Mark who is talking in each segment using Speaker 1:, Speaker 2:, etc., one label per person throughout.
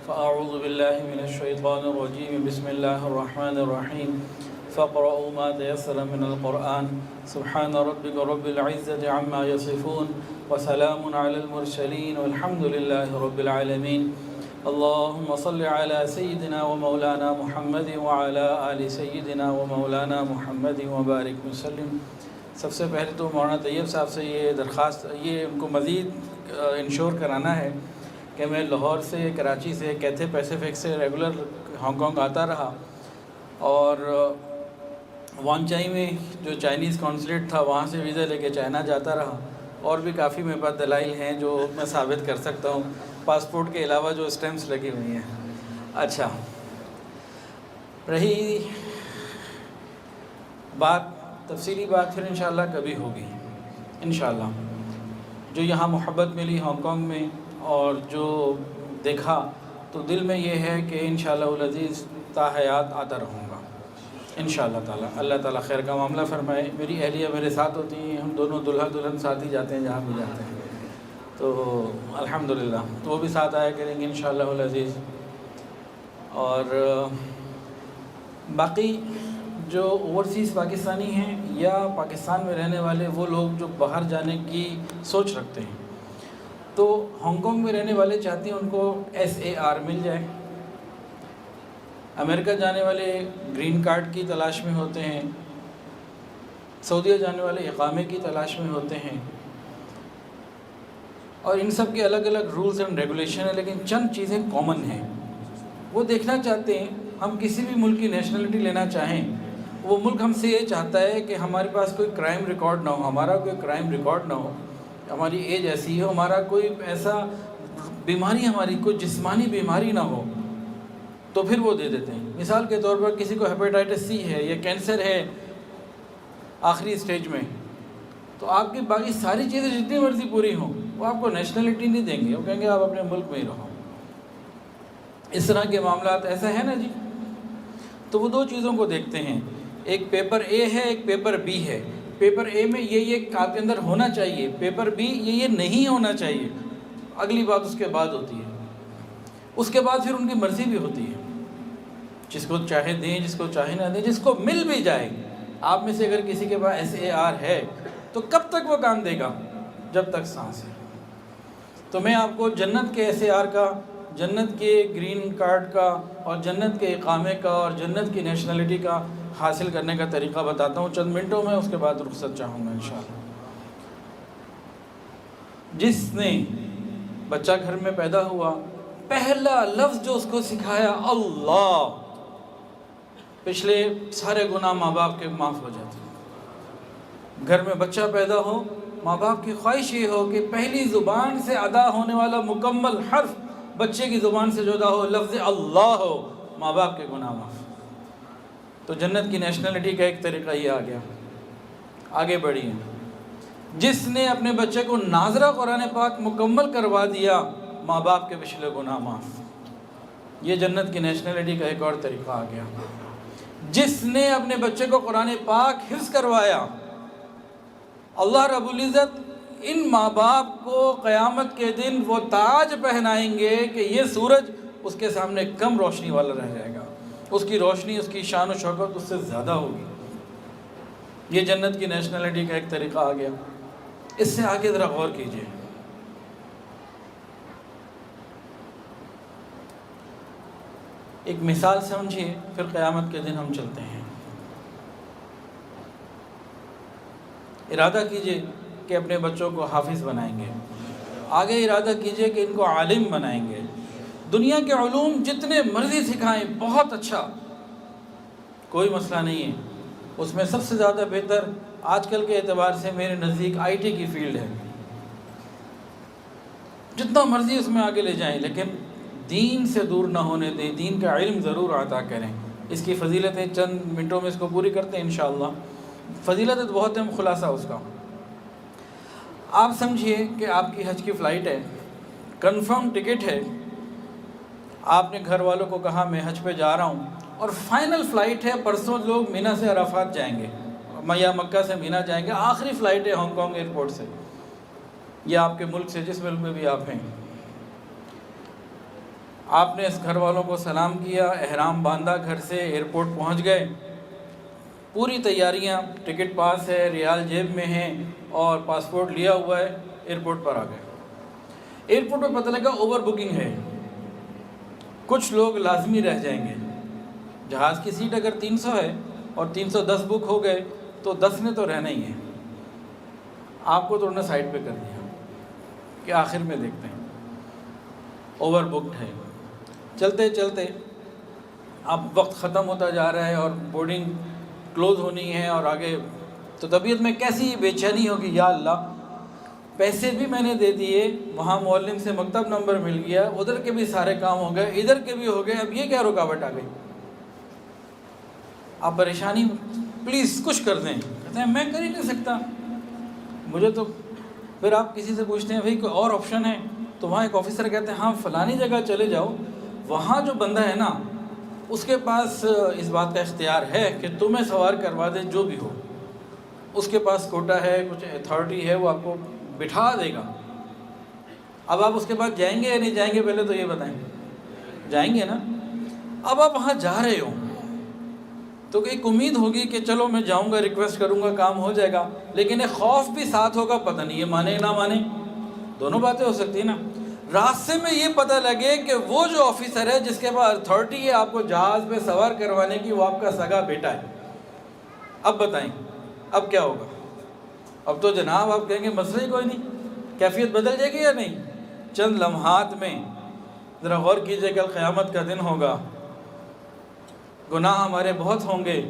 Speaker 1: فأعوذ بالله من الشيطان الرجيم بسم الله الرحمن الرحيم فاقرؤوا ما تيسر من القرآن سبحان ربك رب العزة عما يصفون وسلام على المرسلين والحمد لله رب العالمين اللهم صل على سيدنا ومولانا محمد وعلى آل سيدنا ومولانا محمد وبارك وسلم۔ سب سے پہلے تو مولانا طیب صاحب سے یہ درخواست، یہ ان کو مزید انشور کرانا ہے کہ میں لاہور سے، کراچی سے، کیتھے پیسیفک سے ریگولر ہانگ کانگ آتا رہا، اور وانچائی میں جو چائنیز کونسلیٹ تھا وہاں سے ویزا لے کے چائنا جاتا رہا، اور بھی کافی میرے پاس دلائل ہیں جو میں ثابت کر سکتا ہوں، پاسپورٹ کے علاوہ جو اسٹیمپس لگی ہوئی ہیں۔ اچھا، رہی بات، تفصیلی بات پھر انشاءاللہ کبھی ہوگی انشاءاللہ۔ جو یہاں محبت ملی ہانگ کانگ میں اور جو دیکھا، تو دل میں یہ ہے کہ انشاءاللہ العزیز تا حیات آتا رہوں گا انشاءاللہ تعالی۔ اللہ تعالیٰ خیر کا معاملہ فرمائے۔ میری اہلیہ میرے ساتھ ہوتی ہیں، ہم دونوں دلہا دلہن ساتھ ہی جاتے ہیں جہاں بھی جاتے ہیں، تو الحمدللہ تو وہ بھی ساتھ آیا کریں گے انشاءاللہ العزیز۔ اور باقی جو اوورسیز پاکستانی ہیں یا پاکستان میں رہنے والے وہ لوگ جو باہر جانے کی سوچ رکھتے ہیں، تو ہانگ کانگ میں رہنے والے چاہتے ہیں ان کو SAR مل جائے۔ امریکہ جانے والے گرین کارڈ کی تلاش میں ہوتے ہیں، سعودیہ جانے والے اقامے کی تلاش میں ہوتے ہیں، اور ان سب کے الگ الگ رولز اینڈ ریگولیشن ہیں، لیکن چند چیزیں کامن ہیں۔ وہ دیکھنا چاہتے ہیں، ہم کسی بھی ملک کی نیشنلٹی لینا چاہیں، وہ ملک ہم سے یہ چاہتا ہے کہ ہمارے پاس کوئی کرائم ریکارڈ نہ ہو، ہمارا کوئی کرائم ریکارڈ نہ ہو، ہماری ایج ایسی ہو، ہمارا کوئی ایسا بیماری، ہماری کوئی جسمانی بیماری نہ ہو، تو پھر وہ دے دیتے ہیں۔ مثال کے طور پر کسی کو ہیپیٹائٹس C ہے یا کینسر ہے آخری سٹیج میں، تو آپ کی باقی ساری چیزیں جتنی مرضی پوری ہوں، وہ آپ کو نیشنلٹی نہیں دیں گے، وہ کہیں گے آپ اپنے ملک میں ہی رہو۔ اس طرح کے معاملات ایسا ہے نا جی۔ تو وہ دو چیزوں کو دیکھتے ہیں، ایک پیپر A ہے، ایک پیپر B ہے۔ پیپر A میں یہ آپ کے اندر ہونا چاہیے، پیپر B یہ نہیں ہونا چاہیے۔ اگلی بات اس کے بعد ہوتی ہے، اس کے بعد پھر ان کی مرضی بھی ہوتی ہے، جس کو چاہے دیں، جس کو چاہے نہ دیں، جس کو مل بھی جائے۔ آپ میں سے اگر کسی کے پاس SAR ہے تو کب تک وہ کام دے گا؟ جب تک سانس ہے۔ تو میں آپ کو جنت کے SAR کا، جنت کے گرین کارڈ کا، اور جنت کے اقامے کا، اور جنت کی نیشنلٹی کا حاصل کرنے کا طریقہ بتاتا ہوں چند منٹوں میں، اس کے بعد رخصت چاہوں گا انشاءاللہ۔ جس نے بچہ گھر میں پیدا ہوا، پہلا لفظ جو اس کو سکھایا اللہ، پچھلے سارے گناہ ماں باپ کے معاف ہو جاتے ہیں۔ گھر میں بچہ پیدا ہو، ماں باپ کی خواہش یہ ہو کہ پہلی زبان سے ادا ہونے والا مکمل حرف بچے کی زبان سے جو ادا ہو، لفظ اللہ ہو، ماں باپ کے گناہ معاف۔ تو جنت کی نیشنلٹی کا ایک طریقہ یہ آ گیا، آگے بڑھی ہے۔ جس نے اپنے بچے کو ناظرہ قرآن پاک مکمل کروا دیا، ماں باپ کے پچھلے گناہ معاف۔ یہ جنت کی نیشنلٹی کا ایک اور طریقہ آ گیا۔ جس نے اپنے بچے کو قرآن پاک حفظ کروایا، اللہ رب العزت ان ماں باپ کو قیامت کے دن وہ تاج پہنائیں گے کہ یہ سورج اس کے سامنے کم روشنی والا رہ جائے گا، اس کی روشنی، اس کی شان و شوکت اس سے زیادہ ہوگی۔ یہ جنت کی نیشنلٹی کا ایک طریقہ آ گیا۔ اس سے آگے ذرا غور کیجئے۔ ایک مثال سمجھیے، پھر قیامت کے دن ہم چلتے ہیں۔ ارادہ کیجئے کہ اپنے بچوں کو حافظ بنائیں گے، آگے ارادہ کیجئے کہ ان کو عالم بنائیں گے۔ دنیا کے علوم جتنے مرضی سکھائیں، بہت اچھا، کوئی مسئلہ نہیں ہے۔ اس میں سب سے زیادہ بہتر آج کل کے اعتبار سے میرے نزدیک IT کی فیلڈ ہے۔ جتنا مرضی اس میں آگے لے جائیں، لیکن دین سے دور نہ ہونے دیں، دین کا علم ضرور عطا کریں۔ اس کی فضیلتیں چند منٹوں میں اس کو پوری کرتے ہیں انشاءاللہ۔ فضیلت بہت ہے، خلاصہ اس کا آپ سمجھیے کہ آپ کی حج کی فلائٹ ہے، کنفرم ٹکٹ ہے، آپ نے گھر والوں کو کہا میں حج پہ جا رہا ہوں، اور فائنل فلائٹ ہے، پرسوں لوگ مینا سے عرفات جائیں گے یا مکہ سے مینا جائیں گے، آخری فلائٹ ہے ہانگ کانگ ایئرپورٹ سے یا آپ کے ملک سے، جس ملک میں بھی آپ ہیں۔ آپ نے اس گھر والوں کو سلام کیا، احرام باندھا، گھر سے ایئرپورٹ پہنچ گئے، پوری تیاریاں، ٹکٹ پاس ہے، ریال جیب میں ہیں اور پاسپورٹ لیا ہوا ہے، ایئرپورٹ پر آ گئے۔ ایئرپورٹ پر پتہ لگا اوور بکنگ ہے، کچھ لوگ لازمی رہ جائیں گے۔ جہاز کی سیٹ اگر 300 ہے اور 310 بک ہو گئے تو 10 نے تو رہنا ہی ہے۔ آپ کو تو انہوں نے سائڈ پہ کر دیا کہ آخر میں دیکھتے ہیں، اوور بکڈ ہے۔ چلتے چلتے اب وقت ختم ہوتا جا رہا ہے اور بورڈنگ کلوز ہونی ہے اور آگے، تو طبیعت میں کیسی بے چینی ہوگی، یا اللہ پیسے بھی میں نے دے دیے، وہاں معلم سے مکتب نمبر مل گیا، ادھر کے بھی سارے کام ہو گئے، ادھر کے بھی ہو گئے، اب یہ کیا رکاوٹ آ گئی؟ آپ پریشانی، پلیز کچھ کر دیں۔ کہتے ہیں میں کر ہی نہیں سکتا، مجھے تو۔ پھر آپ کسی سے پوچھتے ہیں بھائی کوئی اور آپشن ہے، تو وہاں ایک آفیسر کہتے ہیں ہاں فلانی جگہ چلے جاؤ، وہاں جو بندہ ہے نا اس کے پاس اس بات کا اختیار ہے کہ تمہیں سوار کروا دے، جو بھی ہو، اس کے پاس کوٹا ہے، کچھ اتھارٹی ہے، وہ آپ کو بٹھا دے گا۔ اب آپ اس کے پاس جائیں گے یا نہیں جائیں گے، پہلے تو یہ بتائیں۔ جائیں گے نا؟ اب آپ وہاں جا رہے ہو تو ایک امید ہوگی کہ چلو میں جاؤں گا، ریکویسٹ کروں گا، کام ہو جائے گا، لیکن ایک خوف بھی ساتھ ہوگا، پتہ نہیں یہ مانے نہ مانے، دونوں باتیں ہو سکتی ہیں نا۔ راستے میں یہ پتہ لگے کہ وہ جو آفیسر ہے جس کے پاس اتھارٹی ہے آپ کو جہاز پہ سوار کروانے کی، وہ آپ کا سگا بیٹا ہے۔ اب بتائیں اب کیا ہوگا؟ اب تو جناب آپ کہیں گے مسئلہ ہی کوئی نہیں، کیفیت بدل جائے گی یا نہیں؟ چند لمحات میں ذرا غور کیجئے، کل قیامت کا دن ہوگا، گناہ ہمارے بہت ہوں گے،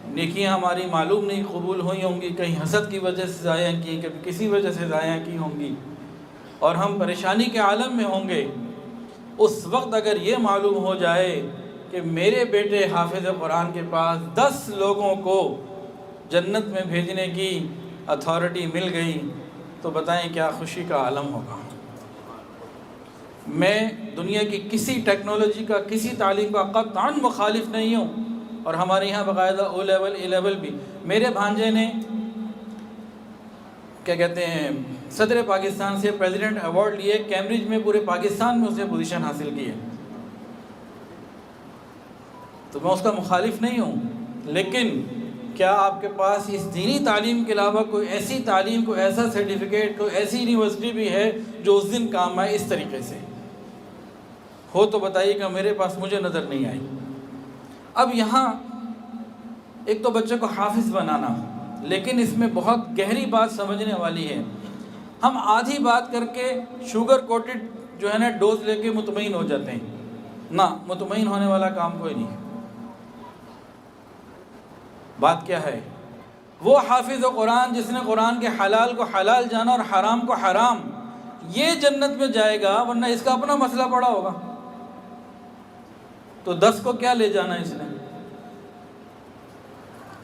Speaker 1: نیکیاں ہماری معلوم نہیں قبول ہوئی ہوں گی، کہیں حسد کی وجہ سے ضائع کی، کبھی کسی وجہ سے ضائع کی ہوں گی، اور ہم پریشانی کے عالم میں ہوں گے۔ اس وقت اگر یہ معلوم ہو جائے کہ میرے بیٹے حافظ قرآن کے پاس 10 لوگوں کو جنت میں بھیجنے کی اتھارٹی مل گئی، تو بتائیں کیا خوشی کا عالم ہوگا۔ میں دنیا کی کسی ٹیکنالوجی کا، کسی تعلیم کا قطعاً مخالف نہیں ہوں، اور ہمارے یہاں باقاعدہ او لیول اے لیول بھی۔ میرے بھانجے نے کیا کہتے ہیں صدر پاکستان سے پریزیڈنٹ ایوارڈ لیے، کیمبرج میں، پورے پاکستان میں اس نے پوزیشن حاصل کی ہے، تو میں اس کا مخالف نہیں ہوں، لیکن کیا آپ کے پاس اس دینی تعلیم کے علاوہ کوئی ایسی تعلیم، کوئی ایسا سرٹیفکیٹ، کوئی ایسی یونیورسٹی بھی ہے جو اس دن کام آئے اس طریقے سے؟ ہو تو بتائیے گا، میرے پاس مجھے نظر نہیں آئی۔ اب یہاں ایک تو بچے کو حافظ بنانا، لیکن اس میں بہت گہری بات سمجھنے والی ہے۔ ہم آدھی بات کر کے شوگر کوٹڈ جو ہے نا ڈوز لے کے مطمئن ہو جاتے ہیں، نہ، مطمئن ہونے والا کام کوئی نہیں ہے۔ بات کیا ہے؟ وہ حافظ قرآن جس نے قرآن کے حلال کو حلال جانا اور حرام کو حرام، یہ جنت میں جائے گا، ورنہ اس کا اپنا مسئلہ پڑا ہوگا۔ تو 10 کو کیا لے جانا اس نے؟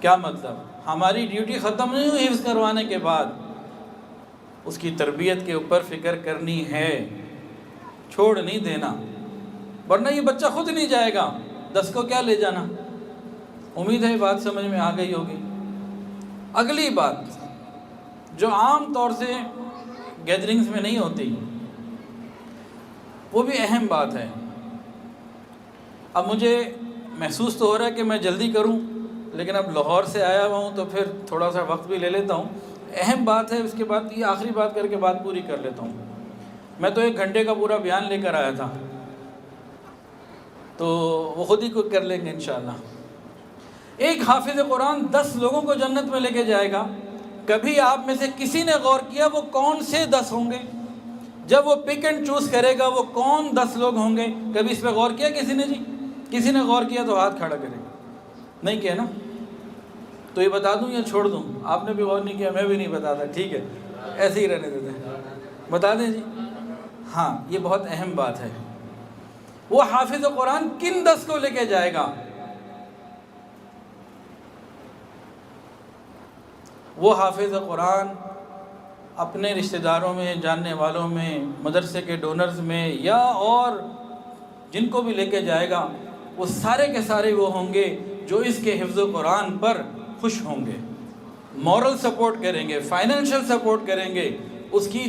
Speaker 1: کیا مطلب؟ ہماری ڈیوٹی ختم نہیں ہوئی حفظ کروانے کے بعد، اس کی تربیت کے اوپر فکر کرنی ہے، چھوڑ نہیں دینا، ورنہ یہ بچہ خود نہیں جائے گا، 10 کو کیا لے جانا۔ امید ہے بات سمجھ میں آ گئی ہوگی۔ اگلی بات جو عام طور سے گیدرنگز میں نہیں ہوتی، وہ بھی اہم بات ہے۔ اب مجھے محسوس تو ہو رہا ہے کہ میں جلدی کروں، لیکن اب لاہور سے آیا ہوا ہوں تو پھر تھوڑا سا وقت بھی لے لیتا ہوں۔ اہم بات ہے، اس کے بعد یہ آخری بات کر کے بات پوری کر لیتا ہوں۔ میں تو 1 گھنٹے کا پورا بیان لے کر آیا تھا، تو وہ خود ہی کر لیں گے انشاءاللہ۔ ایک حافظ قرآن 10 لوگوں کو جنت میں لے کے جائے گا۔ کبھی آپ میں سے کسی نے غور کیا وہ کون سے 10 ہوں گے؟ جب وہ پک اینڈ چوز کرے گا وہ کون 10 لوگ ہوں گے؟ کبھی اس پہ غور کیا کسی نے؟ جی کسی نے غور کیا تو ہاتھ کھڑا کرے۔ نہیں کیا نا؟ تو یہ بتا دوں یا چھوڑ دوں؟ آپ نے بھی غور نہیں کیا، میں بھی نہیں بتاتا، ٹھیک ہے ایسے ہی رہنے دیتے ہیں، بتا دیں جی۔ ہاں یہ بہت اہم بات ہے، وہ حافظ قرآن کن 10 کو لے کے جائے گا؟ وہ حافظ قرآن اپنے رشتہ داروں میں، جاننے والوں میں، مدرسے کے ڈونرز میں، یا اور جن کو بھی لے کے جائے گا، وہ سارے کے سارے وہ ہوں گے جو اس کے حفظ قرآن پر خوش ہوں گے، مورل سپورٹ کریں گے، فائنینشیل سپورٹ کریں گے، اس کی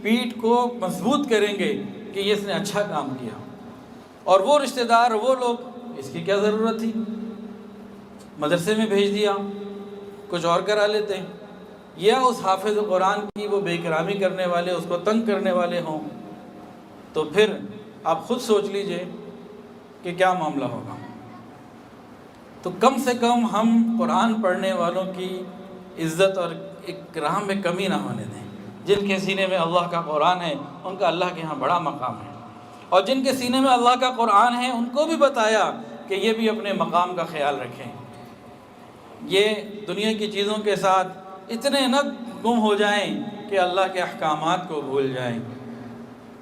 Speaker 1: پیٹھ کو مضبوط کریں گے کہ یہ اس نے اچھا کام کیا۔ اور وہ رشتہ دار، وہ لوگ، اس کی کیا ضرورت تھی؟ مدرسے میں بھیج دیا، کچھ اور کرا لیتے ہیں، یا اس حافظ قرآن کی وہ بے اکرامی کرنے والے، اس کو تنگ کرنے والے ہوں، تو پھر آپ خود سوچ لیجئے کہ کیا معاملہ ہوگا۔ تو کم سے کم ہم قرآن پڑھنے والوں کی عزت اور اکرام میں کمی نہ ہونے دیں۔ جن کے سینے میں اللہ کا قرآن ہے ان کا اللہ کے ہاں بڑا مقام ہے، اور جن کے سینے میں اللہ کا قرآن ہے ان کو بھی بتایا کہ یہ بھی اپنے مقام کا خیال رکھیں، یہ دنیا کی چیزوں کے ساتھ اتنے نہ گم ہو جائیں کہ اللہ کے احکامات کو بھول جائیں۔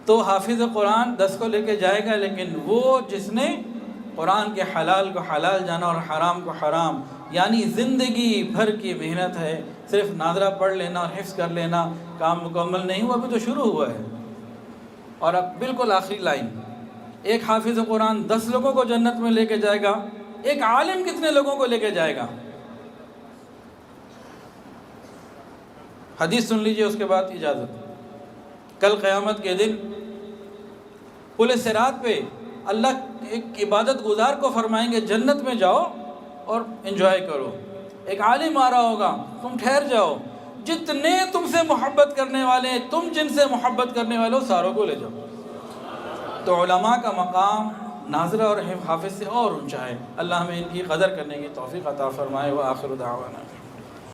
Speaker 1: تو حافظ قرآن 10 کو لے کے جائے گا، لیکن وہ جس نے قرآن کے حلال کو حلال جانا اور حرام کو حرام، یعنی زندگی بھر کی محنت ہے، صرف ناظرہ پڑھ لینا اور حفظ کر لینا کام مکمل نہیں ہوا، ابھی تو شروع ہوا ہے۔ اور اب بالکل آخری لائن، ایک حافظ قرآن 10 لوگوں کو جنت میں لے کے جائے گا، ایک عالم کتنے لوگوں کو لے کے جائے گا؟ حدیث سن لیجئے، اس کے بعد اجازت۔ کل قیامت کے دن پل صراط پہ اللہ ایک عبادت گزار کو فرمائیں گے جنت میں جاؤ اور انجوائے کرو۔ ایک عالم آ رہا ہوگا، تم ٹھہر جاؤ، جتنے تم سے محبت کرنے والے ہیں، تم جن سے محبت کرنے والے ہو ساروں کو لے جاؤ۔ تو علماء کا مقام ناظرہ اور حافظ سے اور اونچا ہے۔ اللہ ہمیں ان کی قدر کرنے کی توفیق عطا فرمائے۔ وآخر دعوانا